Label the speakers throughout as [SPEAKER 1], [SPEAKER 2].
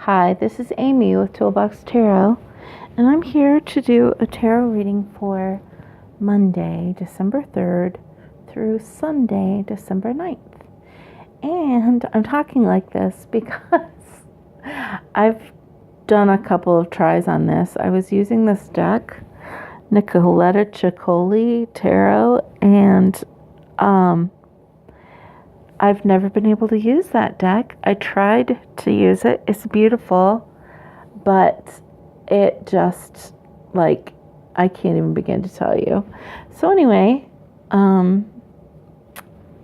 [SPEAKER 1] Hi, this is Amy with Toolbox Tarot, and I'm here to do a tarot reading for Monday, December 3rd through Sunday, December 9th. And I'm talking like this because I've done a couple of tries on this. I was using this deck, Nicoletta Ciccoli Tarot, and I've never been able to use that deck. I tried to use it. It's beautiful, but it just, I can't even begin to tell you. So anyway,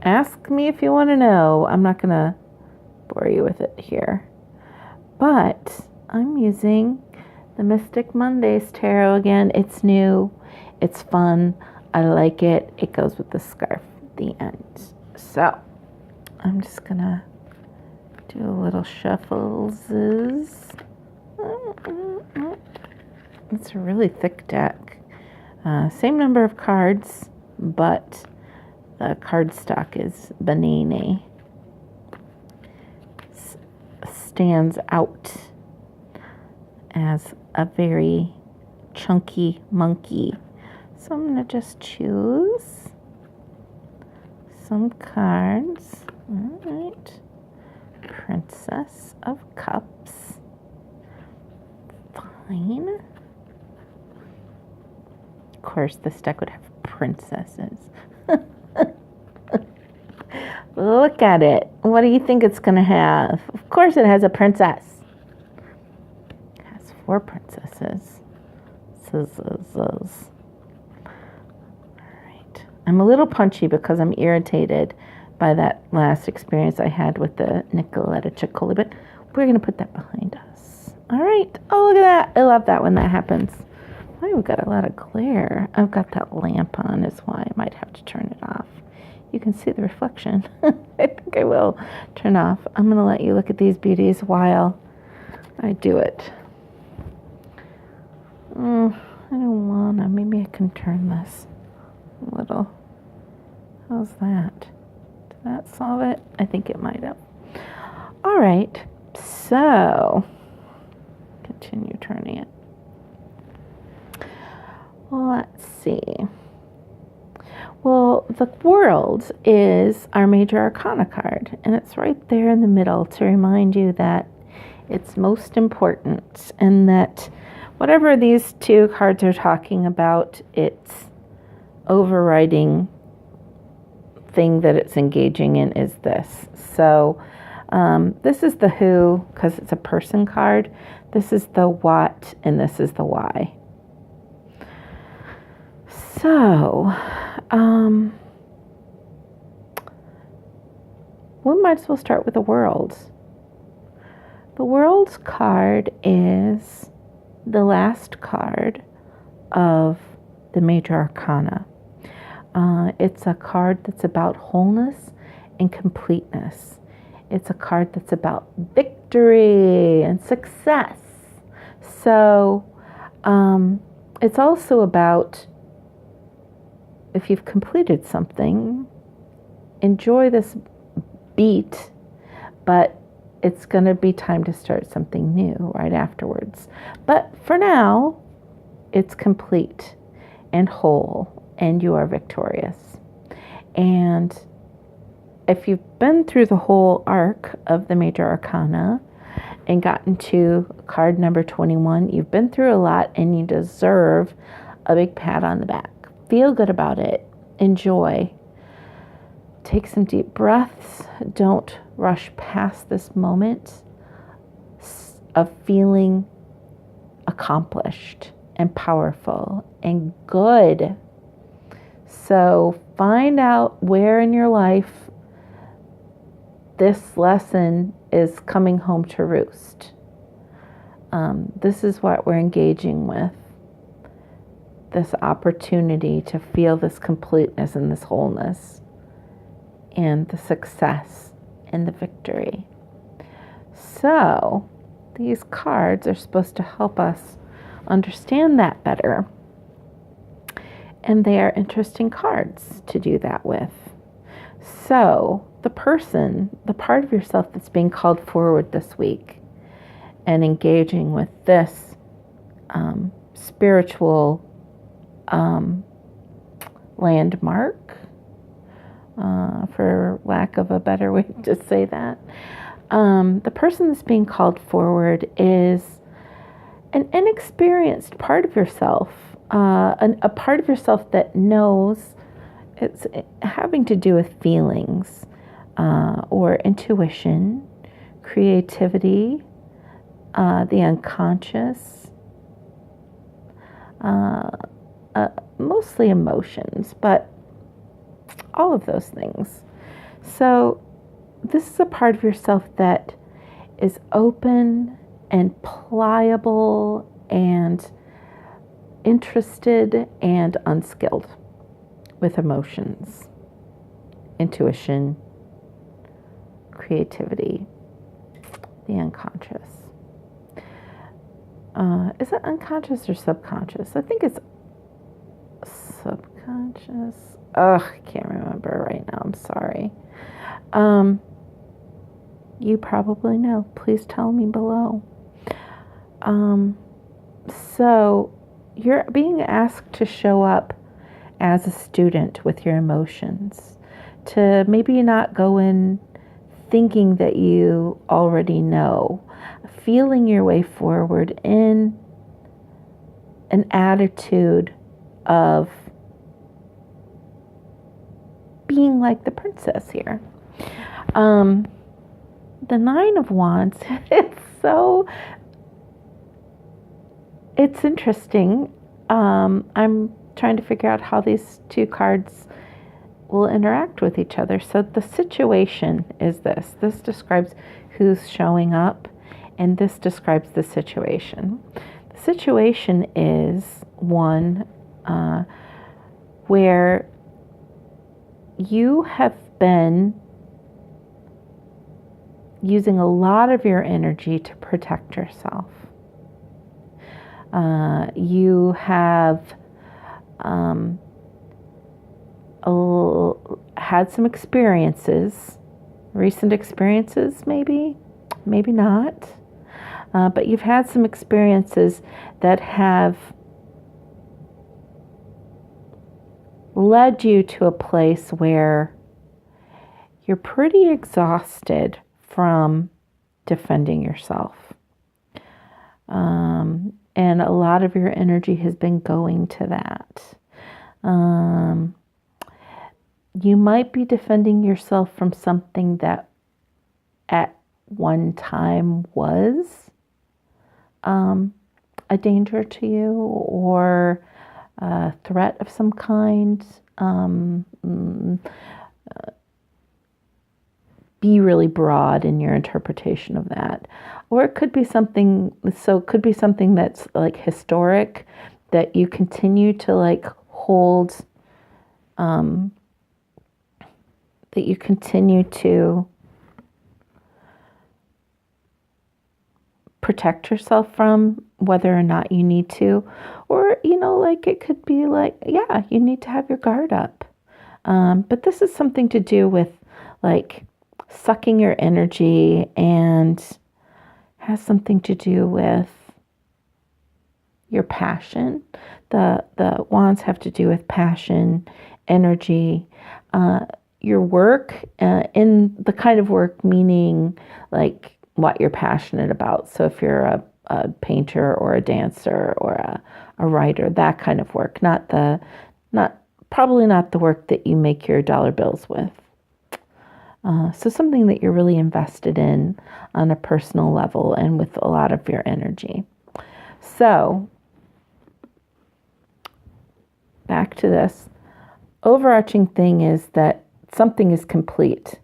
[SPEAKER 1] ask me if you want to know. I'm not going to bore you with it here. But I'm using the Mystic Mondays Tarot again. It's new. It's fun. I like it. It goes with the scarf at the end. So I'm just going to do a little shuffles. It's a really thick deck. Same number of cards, but the cardstock is banana. Stands out as a very chunky monkey. So I'm going to just choose some cards. All right. Princess of Cups. Fine. Of course, this deck would have princesses. Look at it. What do you think it's going to have? Of course it has a princess. It has 4 princesses. All right. I'm a little punchy because I'm irritated by that last experience I had with the Nicoletta Ciccoli, but we're going to put that behind us. All right. Oh, look at that. I love that when that happens. Oh, we've got a lot of glare. I've got that lamp on is why I might have to turn it off. You can see the reflection. I think I will turn off. I'm going to let you look at these beauties while I do it. I don't want to. Maybe I can turn this a little. How's that? Did that solve it? I think it might have. All right. So, continue turning it. Let's see. Well, the World is our major arcana card, and it's right there in the middle to remind you that it's most important and that whatever these 2 cards are talking about, it's overriding thing that it's engaging in is this. So this is the who because it's a person card. This is the what, and this is the why. So, we might as well start with the World. The World's card is the last card of the major arcana. It's a card that's about wholeness and completeness. It's a card that's about victory and success. So, it's also about if you've completed something, enjoy this beat, but it's going to be time to start something new right afterwards. But for now, it's complete and whole, and you are victorious. And if you've been through the whole arc of the major arcana and gotten to card number 21, you've been through a lot and you deserve a big pat on the back. Feel good about it. Enjoy. Take some deep breaths. Don't rush past this moment of feeling accomplished and powerful and good. So find out where in your life this lesson is coming home to roost. This is what we're engaging with. This opportunity to feel this completeness and this wholeness and the success and the victory. So these cards are supposed to help us understand that better. And they are interesting cards to do that with. So the person, the part of yourself that's being called forward this week and engaging with this spiritual landmark, for lack of a better way to say that. The person that's being called forward is an inexperienced part of yourself, a part of yourself that knows it's having to do with feelings, or intuition, creativity, the unconscious, mostly emotions, but all of those things. So this is a part of yourself that is open and pliable and interested and unskilled with emotions, intuition, creativity, the unconscious. Is it unconscious or subconscious? I think it's subconscious. Ugh, I can't remember right now. I'm sorry. You probably know. Please tell me below. So you're being asked to show up as a student with your emotions, to maybe not go in thinking that you already know, feeling your way forward in an attitude of being like the princess here. The Nine of Wands, it's interesting. I'm trying to figure out how these two cards will interact with each other. So the situation is this. This describes who's showing up, and this describes the situation. The situation is one where you have been using a lot of your energy to protect yourself. You have had some experiences, recent experiences maybe not, but you've had some experiences that have led you to a place where you're pretty exhausted from defending yourself. And a lot of your energy has been going to that. You might be defending yourself from something that at one time was a danger to you, or a threat of some kind. Be really broad in your interpretation of that. Or it could be something, that's like historic, that you continue to like hold, that you continue to protect yourself from, whether or not you need to. Or, like it could be like, yeah, you need to have your guard up. But this is something to do with like sucking your energy, and has something to do with your passion. The wands have to do with passion, energy, your work, in the kind of work, meaning like what you're passionate about. So if you're a painter or a dancer or a writer, that kind of work, probably not the work that you make your dollar bills with. So something that you're really invested in on a personal level and with a lot of your energy. So back to this. Overarching thing is that something is complete.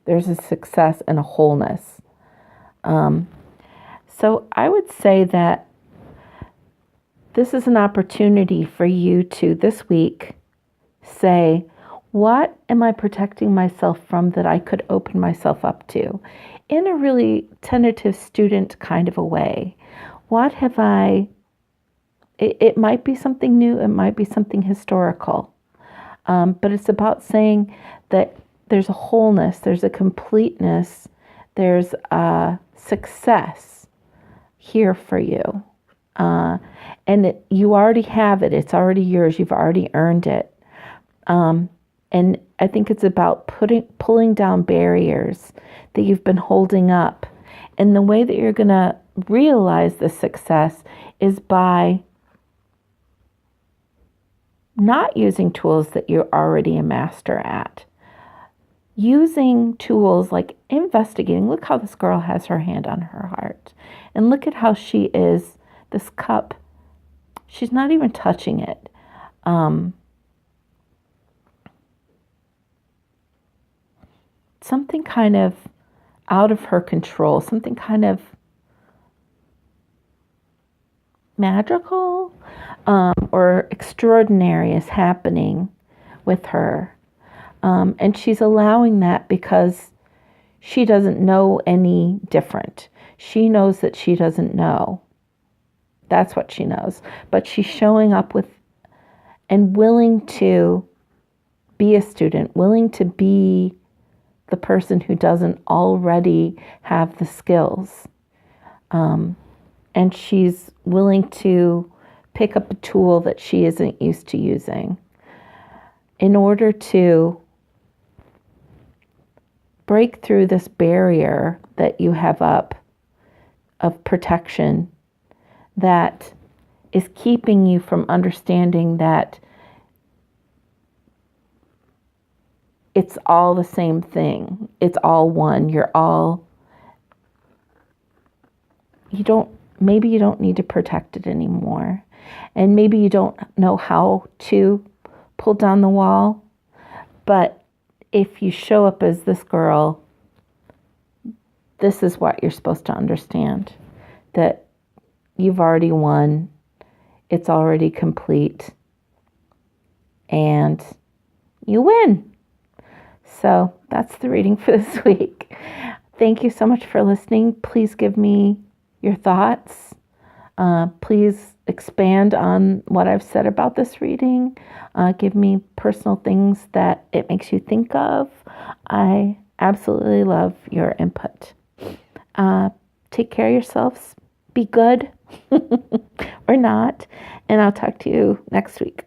[SPEAKER 1] There's a success and a wholeness. So I would say that this is an opportunity for you to, this week, say, what am I protecting myself from that I could open myself up to in a really tentative student kind of a way? What have it might be something new, it might be something historical, but it's about saying that there's a wholeness, there's a completeness, there's a success here for you. And you already have it. It's already yours. You've already earned it. And I think it's about pulling down barriers that you've been holding up. And the way that you're going to realize the success is by not using tools that you're already a master at. Using tools like investigating. Look how this girl has her hand on her heart. And look at how she is, this cup, she's not even touching it. Something kind of out of her control, something kind of magical or extraordinary is happening with her. And she's allowing that because she doesn't know any different. She knows that she doesn't know. That's what she knows. But she's showing up with and willing to be a student, willing to be the person who doesn't already have the skills. And she's willing to pick up a tool that she isn't used to using in order to break through this barrier that you have up of protection that is keeping you from understanding that it's all the same thing. It's all one. Maybe you don't need to protect it anymore. And maybe you don't know how to pull down the wall. But if you show up as this girl, this is what you're supposed to understand. That you've already won. It's already complete. And you win. So that's the reading for this week. Thank you so much for listening. Please give me your thoughts. Please expand on what I've said about this reading. Give me personal things that it makes you think of. I absolutely love your input. Take care of yourselves. Be good or not. And I'll talk to you next week.